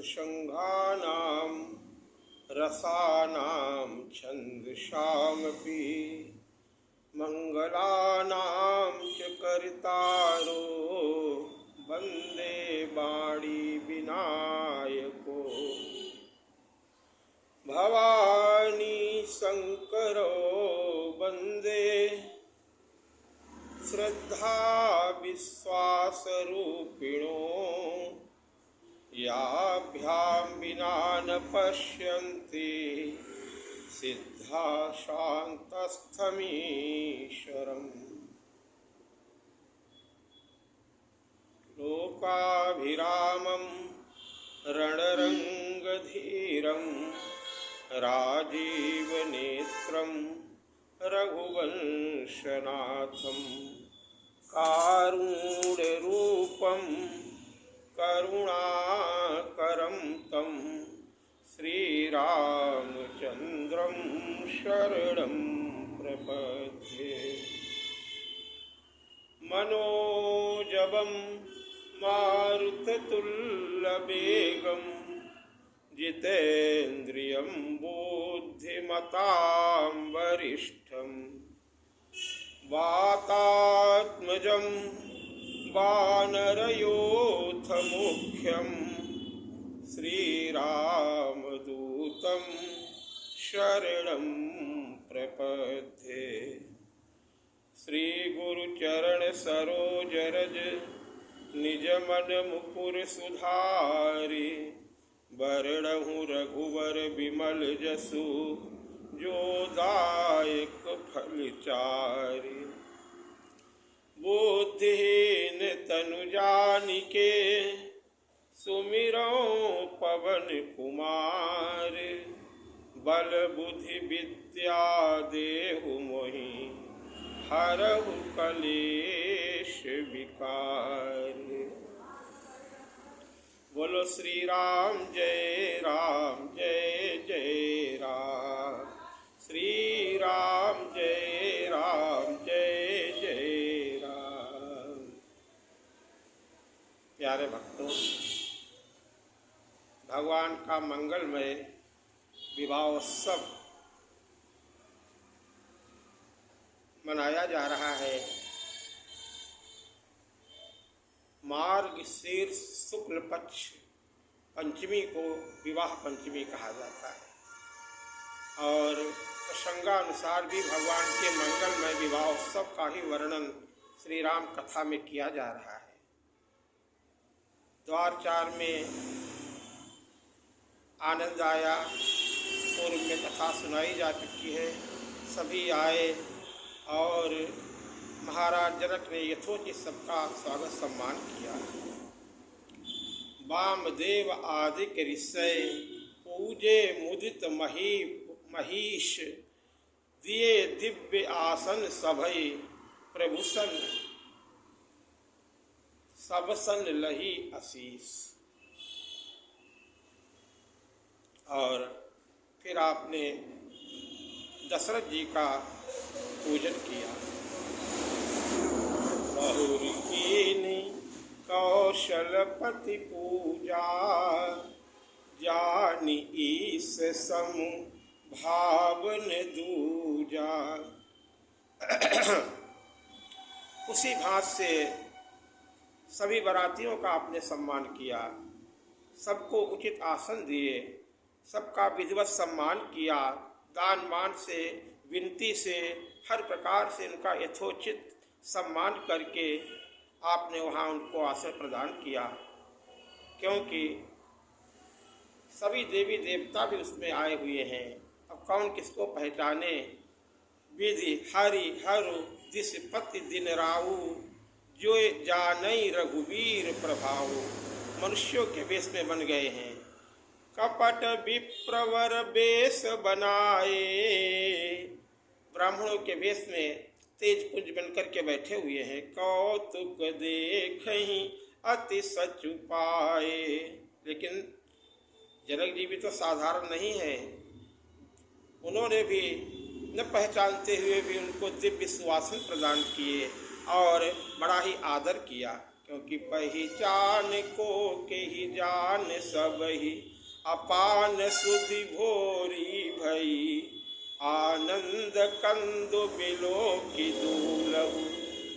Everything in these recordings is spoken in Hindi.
सत्संगानां रसानां छन्दसामपि मंगलानां च कर्तारो वन्दे वाणी विनायको भवानी शंकरो वन्दे श्रद्धा विश्वासरूपिणो याभ्यां विना न पश्यन्ति सिद्धा शान्तस्थमीश्वरम् लोकाभिरामं रणरङ्गधीरं राजीवनेत्रं रघुवंशनाथं कारुण्यरूपं करुणाकरं तं श्रीरामचन्द्रं शरणं प्रपद्ये। मनोजवं मारुततुल्यवेगं जितेन्द्रियं बुद्धिमतां वरिष्ठं वातात्मजं वानरयोथमुख्यं श्रीरामदूतं शरणं प्रपद्ये। श्रीगुरुचरण सरोज रज निज मन मुकुर सुधारि बरणहु रघुवर विमल जसु जो दायक फलचारि। बुद्धिहीन तनु जानिके सुमिरो पवन कुमार बल बुद्धि विद्या देहु मोहि हरहु कलेश विकार। बोलो श्री राम जय जय राम, श्री राम जय जय राम। प्यारे भक्तों, भगवान का मंगलमय विवाह उत्सव मनाया जा रहा है। मार्गशीर्ष शुक्ल पक्ष पंचमी को विवाह पंचमी कहा जाता है और प्रसंगानुसार भी भगवान के मंगलमय विवाह उत्सव का ही वर्णन श्री राम कथा में किया जा रहा है। द्वार 4 में आनंद आया, पूर्व में कथा सुनाई जा चुकी है, सभी आए और महाराज जनक ने यथोचित सबका स्वागत सम्मान किया। वामदेव आदिक ऋषय पूजे मुदित महिष दिए दिव्य आसन सभई प्रभुसन सबसन लही आशीष। और फिर आपने दशरथ जी का पूजन किया। बहुरी कीनी कौशलपति पूजा जानी ईस समु भावन दूजा। उसी भांति से सभी बारातियों का आपने सम्मान किया, सबको उचित आसन दिए, सबका विधिवत सम्मान किया, दान मान से विनती से हर प्रकार से उनका यथोचित सम्मान करके आपने वहाँ उनको आसन प्रदान किया। क्योंकि सभी देवी देवता भी उसमें आए हुए हैं। अब कौन किसको पहचाने। विधि हरि हरु दिस पति दिन राऊ जो जानई रघुवीर प्रभाऊ। मनुष्यों के वेश में बन गए हैं। कपट विप्रवर वेश बनाए, ब्राह्मणों के वेश में तेज पुंज बनकर के बैठे हुए हैं। कौतुक देखहि अति सचु पाए। लेकिन जनक जी भी तो साधारण नहीं है, उन्होंने भी न पहचानते हुए भी उनको दिव्य सुवासन प्रदान किए और बड़ा ही आदर किया। क्योंकि पहचान को के ही जान सब ही, अपान सुधि भोरी भई, आनंद कंदु बिलो की दूलहु,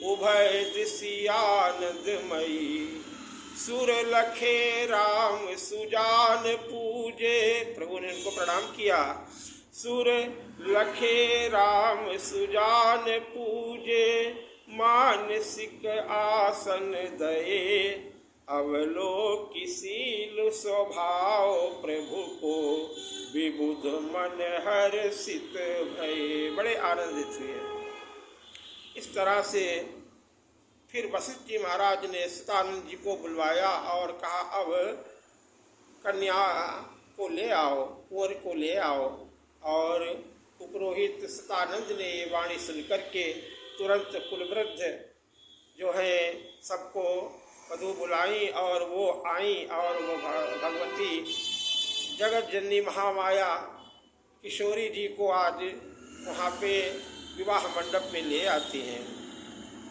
उभय दिशि आनंदमयी। सुर लखे राम सुजान पूजे, प्रभु ने उनको प्रणाम किया। सुर लखे राम सुजान पूजे, मानसिक आसन दये, अवलोकिशील स्वभाव प्रभु को, विबुध मन हर्षित भये। बड़े आनंदित हुए। इस तरह से फिर वशिष्ठ जी महाराज ने सतानंद जी को बुलवाया और कहा अब कन्या को ले आओ, कुंवर को ले आओ। और पुरोहित सतानंद ने ये वाणी सुनकर के तुरंत कुलवृद्ध जो है सबको वधू बुलाई और वो आई और वो भगवती जगत जननी महामाया किशोरी जी को आज वहाँ पे विवाह मंडप में ले आती हैं।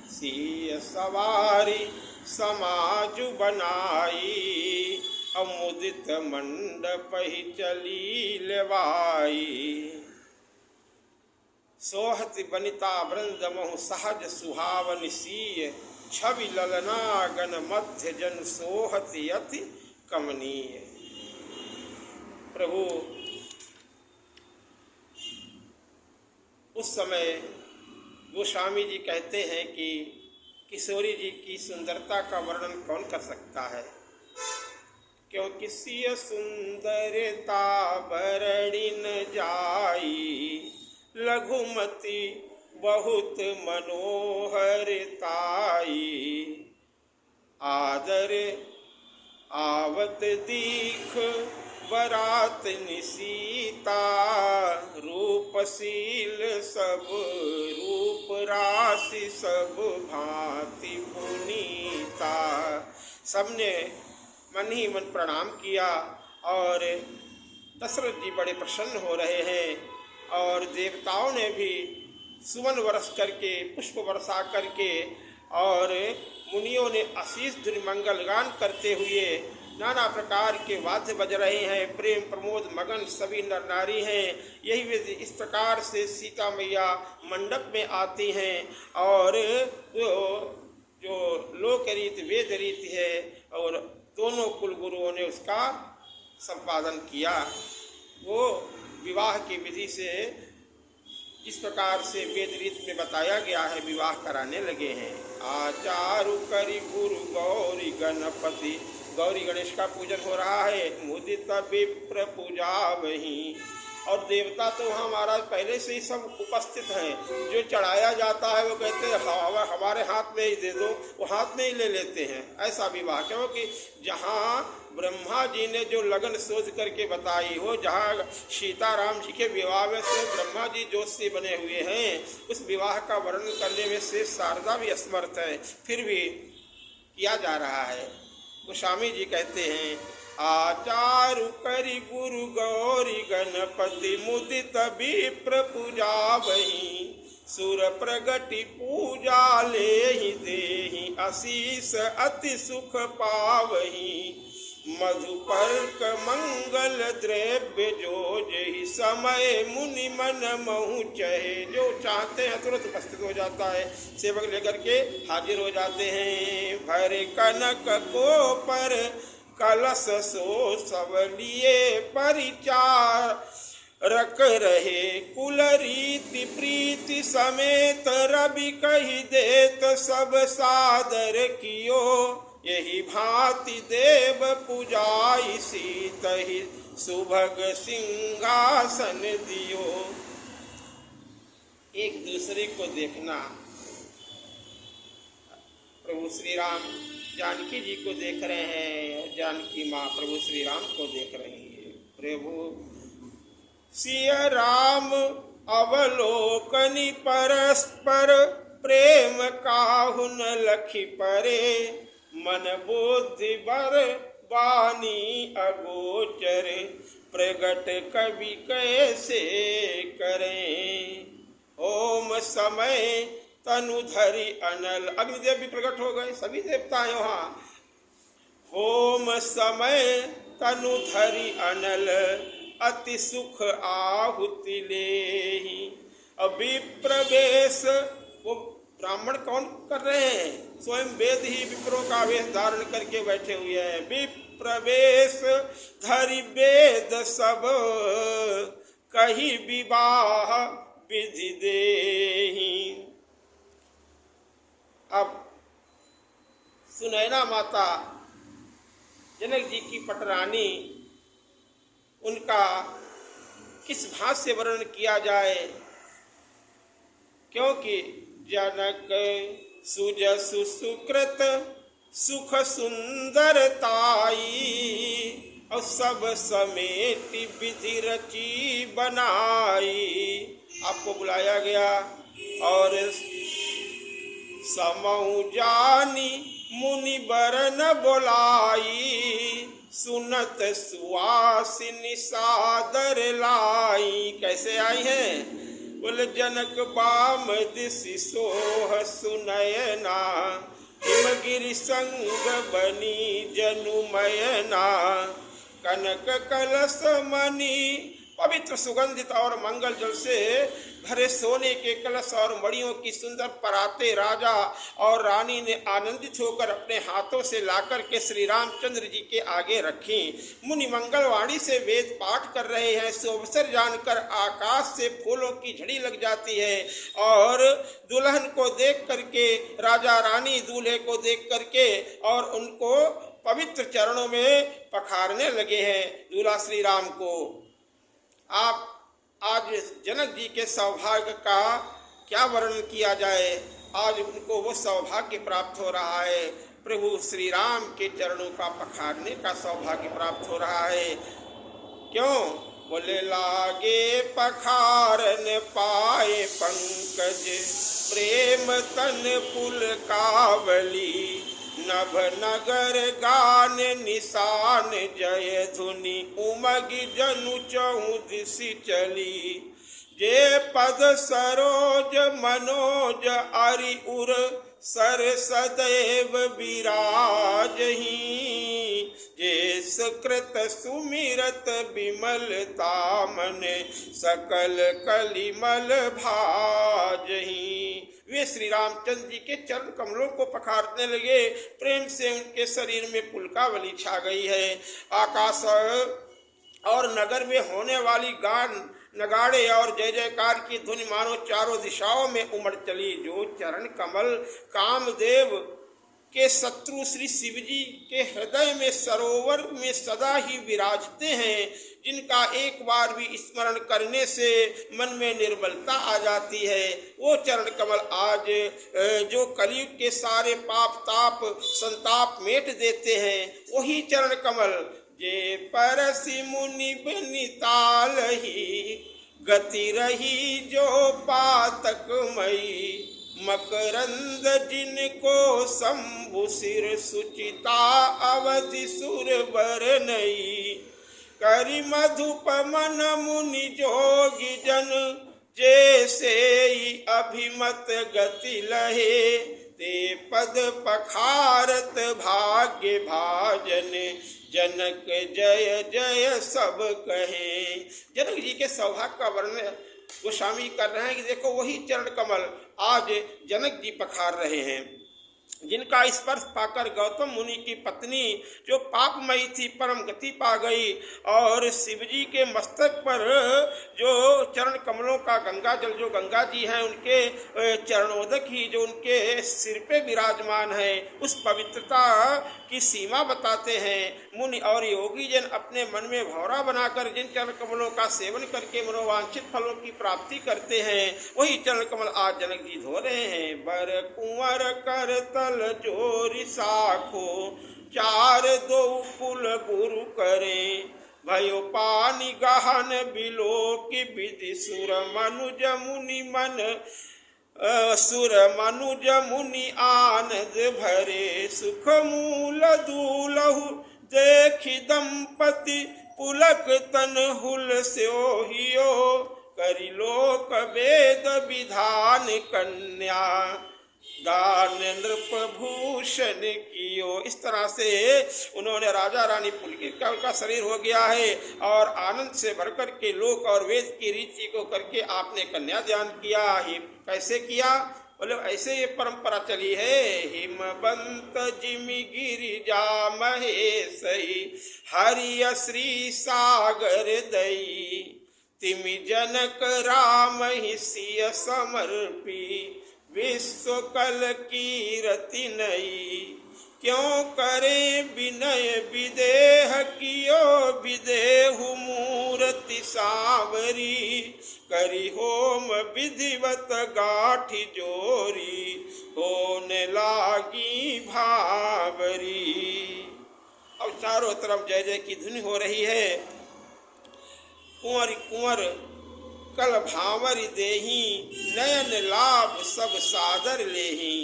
सिय सवारी समाज बनाई, अमुदित मंडप ही चली लेवाई। सोहत बनिता वृंद महु सहज सुहावन सीय, छवि ललना गण मध्य जन सोहत अति कमनीय। प्रभु उस समय गोस्वामी जी कहते हैं कि किशोरी जी की सुंदरता का वर्णन कौन कर सकता है, क्योंकि सिय सुंदरता बरणी न जाई, लघुमती बहुत मनोहरताई। आदर आवत दीख बरात निसीता, रूपशील सब रूप राशि सब भांति पुनीता। सबने मन ही मन प्रणाम किया और दशरथ जी बड़े प्रसन्न हो रहे हैं और देवताओं ने भी सुमन वर्ष करके पुष्प वर्षा करके और मुनियों ने आशीष धुन मंगल गान करते हुए नाना प्रकार के वाद्य बज रहे हैं। प्रेम प्रमोद मगन सभी नर नारी हैं। यही विधि इस प्रकार से सीता मैया मंडप में आती हैं और जो लोक रीति वेद रीति है और दोनों कुल गुरुओं ने उसका संपादन किया। वो विवाह की विधि से इस प्रकार से वेद रीत में बताया गया है विवाह कराने लगे हैं। आचारु करी गुरु गौरी गणपति, गौरी गणेश का पूजन हो रहा है। मुदित विप्र पूजा वही, और देवता तो वहाँ महाराज पहले से ही सब उपस्थित हैं। जो चढ़ाया जाता है वो कहते हैं हमारे हाथ में ही दे दो, वो हाथ में ही ले लेते हैं। ऐसा विवाह, क्योंकि जहाँ ब्रह्मा जी ने जो लगन सोच करके बताई हो, जहाँ सीताराम जी के विवाह में से ब्रह्मा जी जोश से बने हुए हैं, उस विवाह का वर्णन करने में से शारदा भी असमर्थ है, फिर भी किया जा रहा है। गोस्वामी जी कहते हैं आचारु करी गुरु गौरी गणपति, मुदित विप्र पूजा वही, सुर प्रगति पूजा लेहि देहि, आशीष अति सुख पावही। मधुपर्क मंगल द्रव्य जो जहि, समय मुनि मन महु चहे। जो चाहते हैं तुरंत उपस्थित हो जाता है, सेवक लेकर के हाजिर हो जाते हैं। भर कनक को पर कलश सो सब लिए परिचार, रख रहे कुल रीति प्रीति समेत, रवि कही देत सब सादर कियो। यही भांति देव पूजाई सीतहि, सुभग सिंहासन दियो। एक दूसरे को देखना, प्रभु श्री राम जानकी जी को देख रहे हैं, जानकी माँ प्रभु श्री राम को देख रही है। प्रभु सिय राम अवलोकनी परस्पर, प्रेम काहुन लखी परे। मन बुद्धि बर बानी अगोचर, प्रगट कवि कैसे करें। ओम समय तनु धरि अनल। अग्निदेव भी प्रकट हो गए, सभी देवता हैं वहाँ। होम समय तनु धरि अनल, अति सुख आहुति लेहि। अभी प्रवेश, वो ब्राह्मण कौन कर रहे हैं? स्वयं वेद ही विप्रों का वेश धारण करके बैठे हुए हैं। विप्रवेश धरि वेद सब, कही विवाह विधि देहि। अब सुनैना माता जनक जी की पटरानी, उनका किस भांति से वर्णन किया जाए, क्योंकि जनक सुजसु सुकृत सुख सुंदरताई, और सब समेति विधि रची बनाई। आपको बुलाया गया और समऊ जानी मुनि बरन बोलाई, सुनत सुवासिनी सादर लाई। कैसे आई हैं? बोले जनक बाम दिसि सोह सुनयना, हिमगिरि संग बनी जनुमयना, कनक कलश मणि। पवित्र सुगंधित और मंगल जल से भरे सोने के कलश और मणियों की सुंदर पराते राजा और रानी ने आनंदित होकर अपने हाथों से लाकर के श्री रामचंद्र जी के आगे रखी। मुनि मंगलवाणी से वेद पाठ कर रहे हैं। सुअवसर जानकर आकाश से फूलों की झड़ी लग जाती है और दुल्हन को देख करके, राजा रानी दूल्हे को देख करके और उनको पवित्र चरणों में पखारने लगे हैं दूल्हा श्री राम को। आप आज जनक जी के सौभाग्य का क्या वर्णन किया जाए। आज उनको वो सौभाग्य प्राप्त हो रहा है, प्रभु श्री राम के चरणों का पखारने का सौभाग्य प्राप्त हो रहा है। क्यों? बोले लागे पखारन पाए पंकज, प्रेम तन पुल कावली, नभ नगर गान निशान जय धुनि, उमगी जनु चहु दिशि चली। जे पद सरोज मनोज अरि उर, सर सदैव विराजहि। जे सुकृत सुमिरत विमलता मन, सकल कलिमल भाजहि। वे श्री रामचंद्र जी के चरण कमलों को पखारने लगे। प्रेम से उनके शरीर में पुलकावली छा गई है। आकाश और नगर में होने वाली गान नगाड़े और जय जयकार की ध्वनि मानो चारों दिशाओं में उमड़ चली। जो चरण कमल कामदेव के शत्रु श्री शिवजी के हृदय में सरोवर में सदा ही विराजते हैं, जिनका एक बार भी स्मरण करने से मन में निर्बलता आ जाती है, वो चरण कमल आज जो कलयुग के सारे पाप ताप संताप मेट देते हैं, वही चरण कमल। जे परसि मुनि बनिताल ही, गति रही जो पातक मई। मकरंद जिनको शंभु सिर, सुचिता अवधि सुर बरनई। करि मधुप मन मुनि जोगी जन, जैसे अभिमत गति लहे। ते पद पखारत भाग्य भाजन, जनक जय जय सब कहे। जनक जी के सौभाग्य का वर्णन गोस्वामी कर रहे हैं कि देखो वही चरण कमल आज जनक जी पखार रहे हैं, जिनका स्पर्श पाकर गौतम मुनि की पत्नी जो पापमयी थी परम गति पा गई, और शिवजी के मस्तक पर जो चरण कमलों का गंगा जल, जो गंगा जी हैं उनके चरणोदक ही जो उनके सिर पे विराजमान है, उस पवित्रता की सीमा बताते हैं। मुनि और योगी जन अपने मन में भौरा बनाकर जिन चरण कमलों का सेवन करके मनोवांछित फलों की प्राप्ति करते हैं, वही चरण कमल आज जनक जी धो रहे हैं। बर कुंवर कर तल जोरी साखो, चार दो पुल गुरु करे। भयो पानी गहन बिलो की विधि, सुर मनुज मुनि मन, सुर मनुज मुनि आनंद भरे। सुख मूल दूलहु देखि दंपति, पुलक तन हुल स्योहियो। करि लोक वेद विधान कन्या, दान नृप भूषण कियो। इस तरह से उन्होंने राजा रानी पुलकित का उनका शरीर हो गया है और आनंद से भरकर के लोक और वेद की रीति को करके आपने कन्यादान किया। ही कैसे किया? बोले ऐसे ये परंपरा चली है। हिमवंत जिमि गिरिजा महेशई, हरिय श्री सागर दई, तिमि जनक राम ही सिय समर्पी, विश्व कल कीरति नई। क्यों करे विनय विदेह कियो, विदेहु मूर्ति सांवरी, करी होम विधिवत गाठी जोरी, होने लागी भावरी। अब चारों तरफ जय जय की धुन हो रही है। कुंवर कुंवर कल भावरी देही, नयन लाभ सब सादर लेही,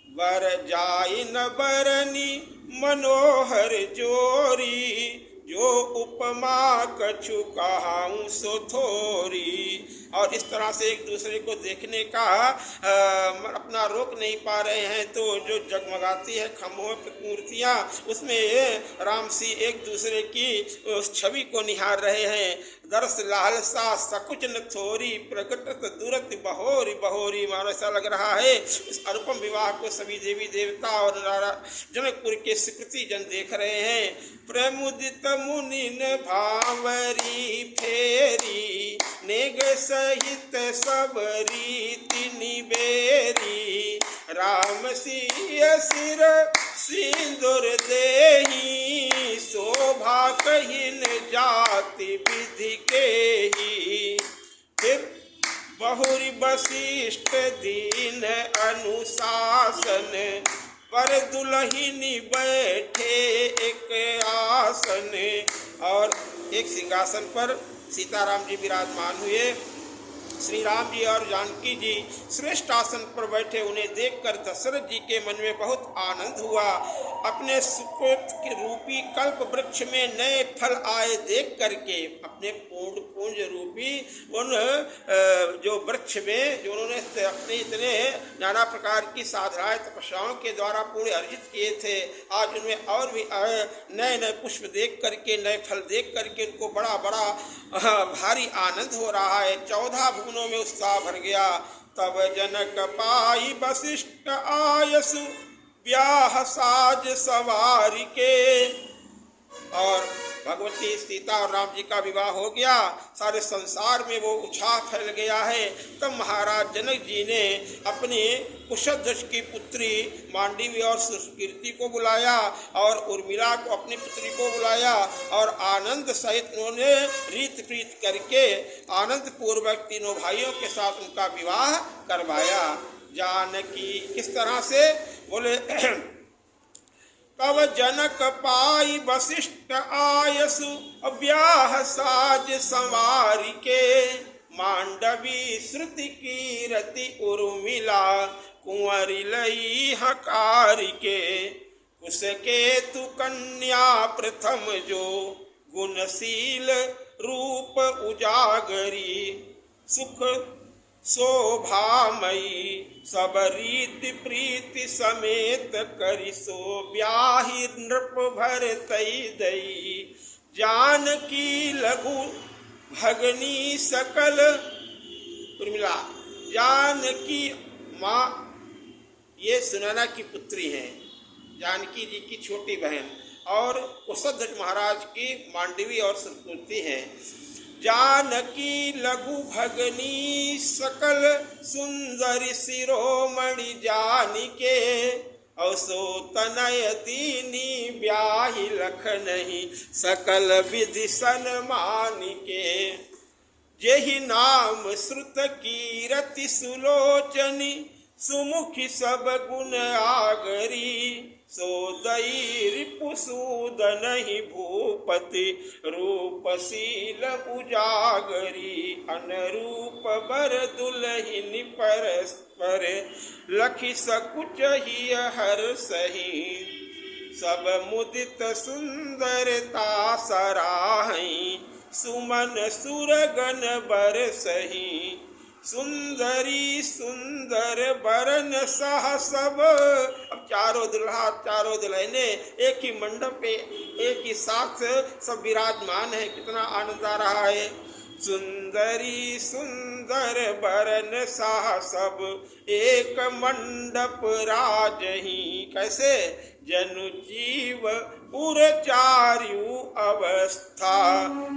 बर जाई न बरनी मनोहर जोरी, जो उपमा कछु कहाऊं सो थोरी। और इस तरह से एक दूसरे को देखने का अपना रोक नहीं पा रहे हैं। तो जो जगमगाती है खम्भों पे मूर्तियाँ, उसमें राम सी एक दूसरे की उस छवि को निहार रहे हैं। दर्श लालसा सकुच न थोरी, प्रकटत दुरत बहोरी बहोरी। मानो ऐसा लग रहा है इस अनुपम विवाह को सभी देवी देवता और जनकपुर के स्वीकृति जन देख रहे हैं। प्रमुदित मुनि न भावरी फेरी, नेग सहित सब रीति निबेरी, राम सिय सिर सिंदूर देही, शोभा कहिन जाति विधि के ही। फिर बहुरी वशिष्ठ दीन अनुशासन, पर दुल्हिनी बैठे एक आसन। और एक सिंहासन पर सीताराम जी विराजमान हुए। श्री राम जी और जानकी जी श्रेष्ठ आसन पर बैठे। उन्हें देखकर दशरथ जी के मन में बहुत आनंद हुआ। अपने सुकृत के रूपी कल्प वृक्ष में नए फल आए देख करके, अपने पूंज रूपी उन जो वृक्ष में जो उन्होंने अपने इतने नाना प्रकार की साधनाएं तपस्याओं के द्वारा पूर्ण अर्जित किए थे, आज उनमें और भी नए नए पुष्प देख करके, नए फल देख करके उनको बड़ा बड़ा भारी आनंद हो रहा है। 14 भुवनों में उत्साह भर गया। तब जनक पाई वशिष्ठ आयसु, ब्याह साज सवारी के। और भगवती सीता और राम जी का विवाह हो गया। सारे संसार में वो उत्साह फैल गया है। तब महाराज जनक जी ने अपनी कुशध्वज की पुत्री मांडवी और सुकीर्ति को बुलाया और उर्मिला को अपनी पुत्री को बुलाया और आनंद सहित उन्होंने रीत प्रीत करके आनंद पूर्वक तीनों भाइयों के साथ उनका विवाह करवाया। जानकी किस तरह से? बोले तब जनक पाई वशिष्ठ आयसु, ब्याह साज संवारी के। मांडवी श्रुति कीरति उर्मिला, कुंवरी लई हकारी के। कुश केतु कन्या प्रथम जो, गुणशील रूप उजागरी। सुख शोभामयी सब रीति प्रीति समेत करि, सो ब्याहि नृप भर तई दई। जानकी लघु भगनी सकल उर्मिला, जानकी माँ ये सुनैना की पुत्री हैं, जानकी जी की छोटी बहन, और कुशध्वज महाराज की मांडवी और सुकीर्ति हैं। जानकी लघु भगनी सकल सुंदरी शिरोमणि जानिके। औसो तनय दीनी ब्याहि लखनहि, सकल विधि सन्मानिके। जेहि नाम श्रुत कीरति सुलोचनी, सुमुखी सब गुण आगरी। सो दई रिपुसूदन ही भूपति, रूपशील उजागरी। अनुरूप बर दुलहिनी परस्पर, लखि सकुच ही हर सही। सब मुदित सुंदरता सराहई, सुमन सुरगन बरसहि सुंदरी सुंदर बरन सह सब। अब चारों दुल्हा चारों दुल्हने एक ही मंडप पे एक ही साथ सब विराजमान है। कितना आनंद आ रहा है। सुंदरी सुंदर बरन सा सब एक मंडप राजही। कैसे? जनु जीव उर चारु अवस्था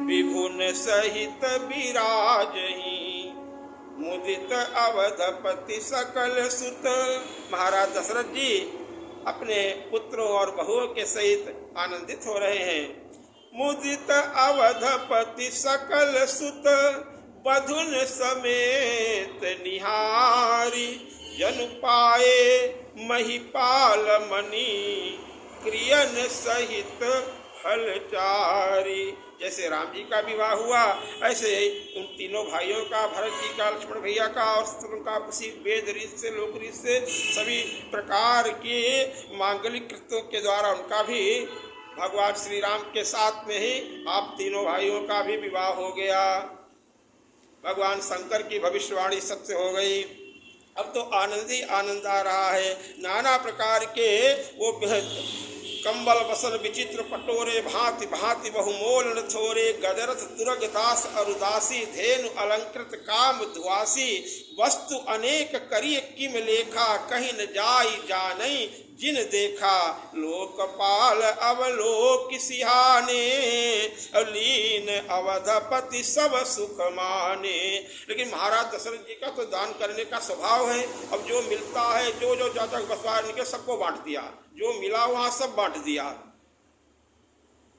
विभुन सहित विराजही। मुदित अवधपति सकल सुत। महाराज दशरथ जी अपने पुत्रों और बहुओं के सहित आनंदित हो रहे हैं। मुदित अवधपति सकल सुत बधुन समेत निहारी। जन पाए महिपाल मणि क्रियन सहित फलचारी। जैसे राम जी का विवाह हुआ ऐसे उन तीनों भाइयों का, भरत जी का, लक्ष्मण भैया का और शत्रुघ्न का उसी वेद रीत से लोक रीत से सभी प्रकार के मांगलिक कृत्यों के द्वारा उनका भी भगवान श्री राम के साथ में ही आप तीनों भाइयों का भी विवाह हो गया। भगवान शंकर की भविष्यवाणी सत्य हो गई। अब तो आनंद ही आनंद आ रहा है। नाना प्रकार के वो कंबल बसन विचित्र पटोरे भांति भांति बहुमोल न छोरे। गजरथ तुरग दास अरुदासी धेनु अलंकृत काम धुआसी। वस्तु अनेक करिय किम लेखा कहीं न जाई जानई जिन देखा। लोकपाल अवलोक सिहाने लीन अवधपति सब सुख माने। लेकिन महाराज दशरथ जी का तो दान करने का स्वभाव है। अब जो मिलता है जो जो जातक बसवार इनके सबको बांट दिया। जो मिला वहां सब बांट दिया।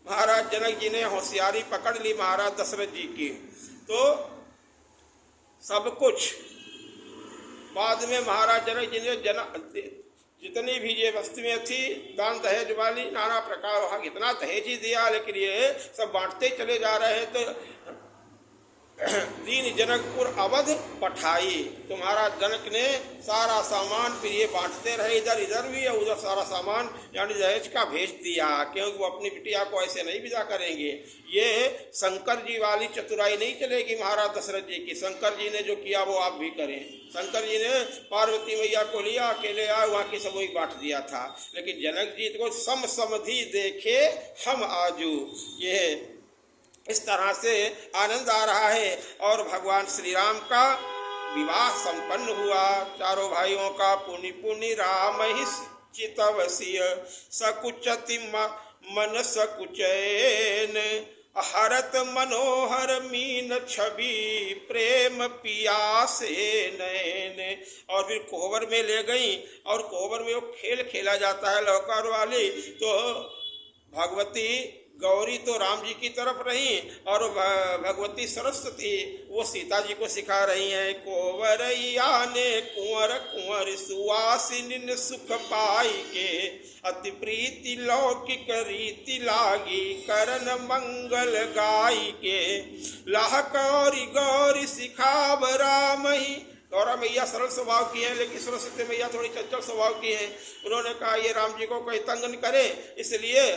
महाराज जनक जी ने होशियारी पकड़ ली महाराज दशरथ जी की, तो सब कुछ बाद में महाराज जनक जी ने जितनी भी ये वस्तुएं थी दान दहेज वाली नाना प्रकार वहां कितना दहेज ही दिया, लेकिन ये सब बांटते चले जा रहे हैं। तो दीन जनकपुर अवध पठाई। तो महाराज जनक ने सारा सामान फिर ये बांटते रहे, इधर इधर भी और उधर सारा सामान यानी दहेज का भेज दिया, क्योंकि वो अपनी बिटिया को ऐसे नहीं विदा करेंगे। ये शंकर जी वाली चतुराई नहीं चलेगी महाराज दशरथ जी की। शंकर जी ने जो किया वो आप भी करें। शंकर जी ने पार्वती मैया को लिया, अकेले आए, वहाँ की सब वही बांट दिया था। लेकिन जनक जी को सम समधि देखे हम आजू, ये इस तरह से आनंद आ रहा है। और भगवान श्री राम का विवाह संपन्न हुआ। चारों भाइयों का पुनि पुनि राम ही चितवसीय सकुचति मन सकुचैन। हरत मनोहर मीन छवि प्रेम पियासे नैन। और फिर कोहबर में ले गई, और कोहबर में वो खेल खेला जाता है लौकार वाली। तो भगवती गौरी तो राम जी की तरफ रही और भगवती सरस्वती वो सीता जी को सिखा रही हैं। कोवरैया ने कुंवर कुंवर सुवासिनी सुख पाई के। अति प्रीति लौकिक रीति लागी करन मंगल गाई के। लाह गौरी गौरी सिखाव राम ही। गौरा मैया सरल स्वभाव की है, लेकिन सरस्वती मैया थोड़ी चंचल स्वभाव की है। उन्होंने कहा ये राम जी को कोई तंग न करे, इसलिए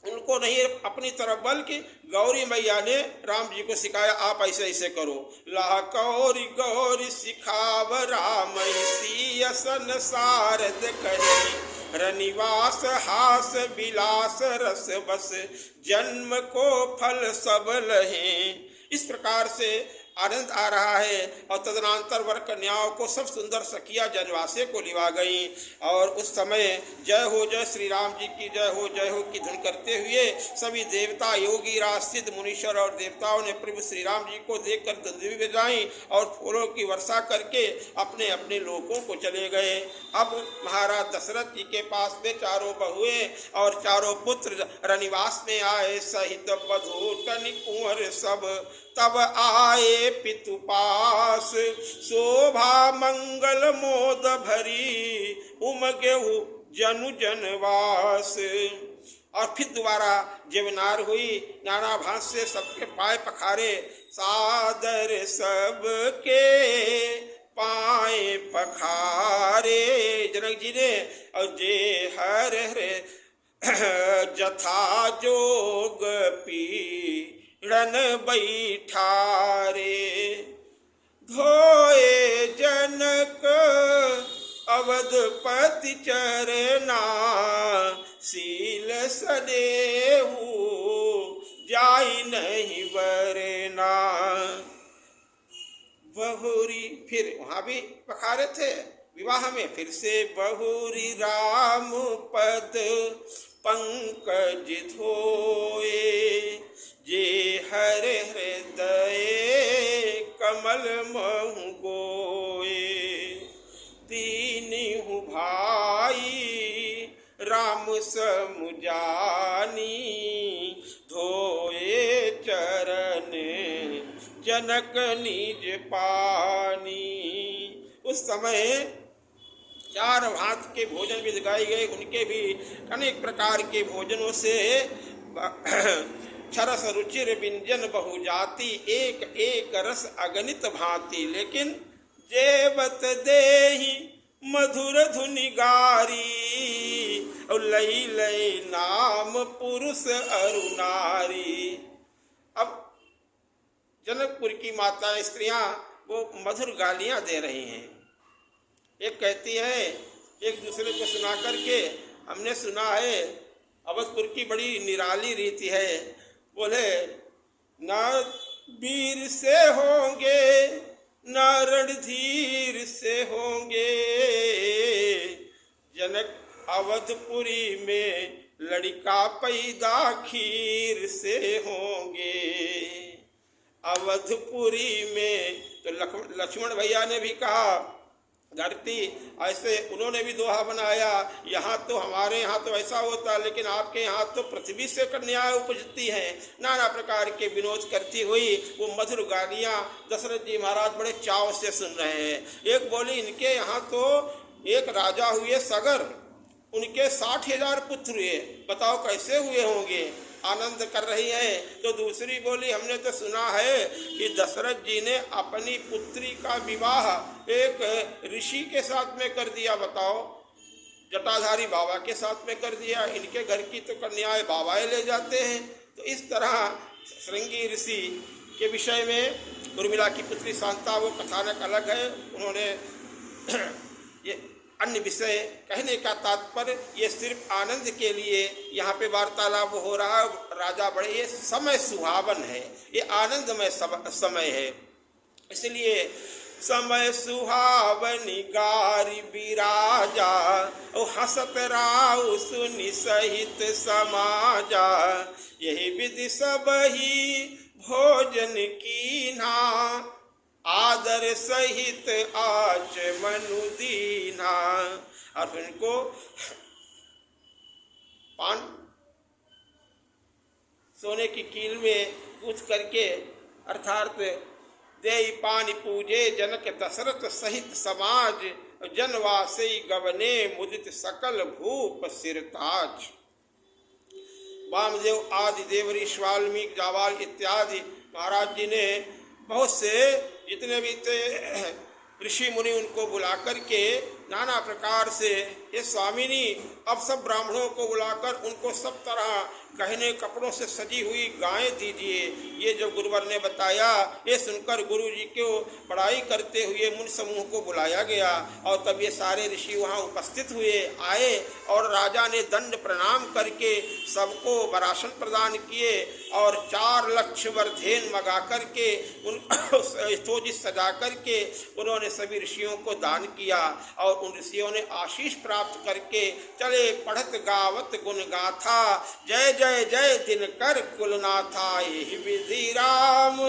उनको नहीं अपनी तरफ बल्कि गौरी मैया ने राम जी को सिखाया, आप ऐसे ऐसे करो। ला गौरी गौरी सिखाव राम सियसन सारद कहे। रनिवास हास विलास रस बस जन्म को फल सब लहे। इस प्रकार से आनंद आ रहा है। और तदनांतर वर कन्याओं को सब सुंदर सखिया जनवासे को लिवा गई। और उस समय जय हो जय श्री राम जी की जय हो की धुन करते हुए सभी देवता योगी राज सिद्ध मुनीश्वर और देवताओं ने प्रभु श्री राम जी को देखकर दंडवी बजाई और फूलों की वर्षा करके अपने अपने लोकों को चले गए। अब महाराज दशरथ जी के पास में चारों बहुएं और चारों पुत्र रनिवास में आए सहित बधू टन कुंवर सब। तब आए पितु पास शोभा मंगल मोद भरी उमगेहु जनु जनवास। और फिर दोबारा जेवनार हुई, नाना भांस से सबके पाए पखारे। सादर सबके पाए पखारे जनक जी ने। और जे हर हरे जथा जोग पी रण बैठारे। धोए जनक अवधपति चरना, सील सदेहु जाई नहीं वरना। बहुरी, फिर वहां भी पखारे थे विवाह में, फिर से बहुरी राम पद पंकज धोए, जे हर हृदय कमल महु गोए। तीनहु भाई राम समुजानी, धोए चरण जनक निज पानी। उस समय 4 भांत के भोजन भी लगाए गए, उनके भी अनेक प्रकार के भोजनों से छरस रुचिर व्यंजन बहुजाति, एक एक रस अगणित भांति। लेकिन जेवत देहि मधुर धुनि गारी, और लई लई नाम पुरुष अरुनारी। अब जनकपुर की माताएं स्त्रियां वो मधुर गालियां दे रही हैं। एक कहती है एक दूसरे को सुना करके, हमने सुना है अवधपुर की बड़ी निराली रीति है, बोले न वीर से होंगे न रणधीर से होंगे, जनक अवधपुरी में लड़का पैदा खीर से होंगे। अवधपुरी में तो लक्ष्मण भैया ने भी कहा धरती, ऐसे उन्होंने भी दोहा बनाया, यहाँ तो हमारे यहाँ तो ऐसा होता, लेकिन आपके यहाँ तो पृथ्वी से कन्याएं उपजती हैं। नाना प्रकार के विनोद करती हुई वो मधुर गालियाँ दशरथ जी महाराज बड़े चाव से सुन रहे हैं। एक बोली इनके यहाँ तो एक राजा हुए सगर, उनके 60,000 पुत्र हुए, बताओ कैसे हुए होंगे, आनंद कर रही है। तो दूसरी बोली हमने तो सुना है कि दशरथ जी ने अपनी पुत्री का विवाह एक ऋषि के साथ में कर दिया, बताओ जटाधारी बाबा के साथ में कर दिया, इनके घर की तो कन्याएं बाबाएं ले जाते हैं। तो इस तरह श्रृंगी ऋषि के विषय में उर्मिला की पुत्री शांता वो कथानक अलग है, उन्होंने ये अन्य विषय कहने का तात्पर्य ये सिर्फ आनंद के लिए यहाँ पे वार्तालाप हो रहा है। राजा बड़े, ये समय सुहावन है, ये आनंदमय समय है, इसलिए समय सुहावनी गारी बिराजा, ओ हसत राउ सुनि सहित समाजा, यही विधि सब ही भोजन कीन्हा, आदर सहित आच मनु दीना। और इनको पान सोने की कील में पूछ करके अर्थात देई पानी पूजे जनक दशरथ सहित समाज, जनवासी गवने मुदित सकल भूप सिरताज। वामदेव आदि देवऋषि वाल्मीकि जावाल इत्यादि महाराज जी ने बहुत से जितने भी थे ऋषि मुनि उनको बुला करके नाना प्रकार से, ये स्वामिनी अब सब ब्राह्मणों को बुलाकर उनको सब तरह गहने कपड़ों से सजी हुई गायें दीजिए। ये जो गुरुवर ने बताया ये सुनकर गुरु जी को बड़ाई करते हुए मुनि समूह को बुलाया गया और तब ये सारे ऋषि वहाँ उपस्थित हुए आए और राजा ने दंड प्रणाम करके सबको वरासन प्रदान किए और 4 लक्ष वर्धेन मंगा करके उनको यथोचित सजा करके उन्होंने सभी ऋषियों को दान किया और उन ऋषियों ने आशीष प्राप्त करके चले पढ़त गावत गुण गाथा, जय जय जय दिनकर कुलनाथा। यही विधि राम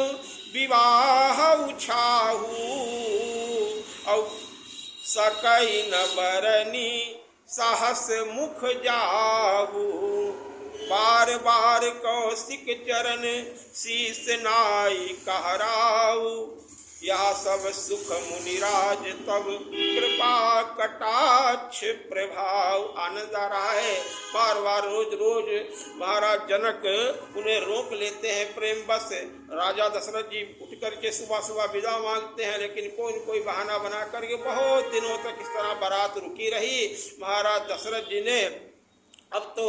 विवाह उछाहू और सकई न बरनी साहस मुख जाहू, बार बार कौशिक चरण शीस नाई कहराऊ, यह सब सुख मुनिराज तब कृपा कटाक्ष प्रभाव। आनंद आ रहा है, बार बार रोज रोज महाराज जनक उन्हें रोक लेते हैं प्रेम बस। राजा दशरथ जी उठ करके सुबह सुबह विदा मांगते हैं, लेकिन कोई न कोई बहाना बना करके बहुत दिनों तक इस तरह बारात रुकी रही। महाराज दशरथ जी ने अब तो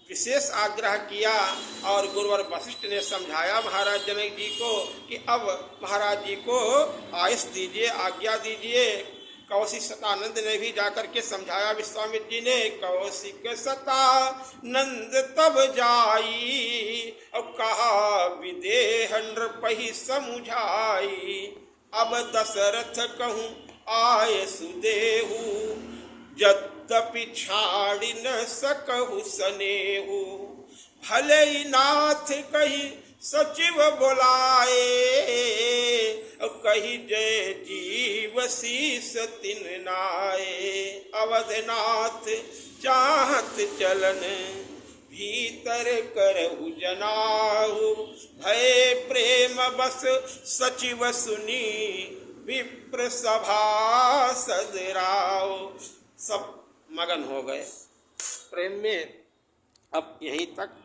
विशेष आग्रह किया और गुरुवर वशिष्ठ ने समझाया महाराज जनक जी को कि अब महाराज जी को आयुष दीजिए, आज्ञा दीजिए। कौशिक सतानंद ने भी जाकर के समझाया विश्वामित्र जी ने। कौशिक सतानंद तब जाई और कहा विदेह नृपहि समुझाई। अब दशरथ कहूँ आय सुदेहु यद्यपि छाड़ी न सकहु सनेहु। भले ही नाथ कही सचिव बुलाए कही जय जीव शीस तिन नाए। अवधनाथ चाहत चलन भीतर करहु जनाहु। भय प्रेम बस सचिव सुनी विप्र सभा सदराओ। सब मगन हो गए प्रेम में। अब यहीं तक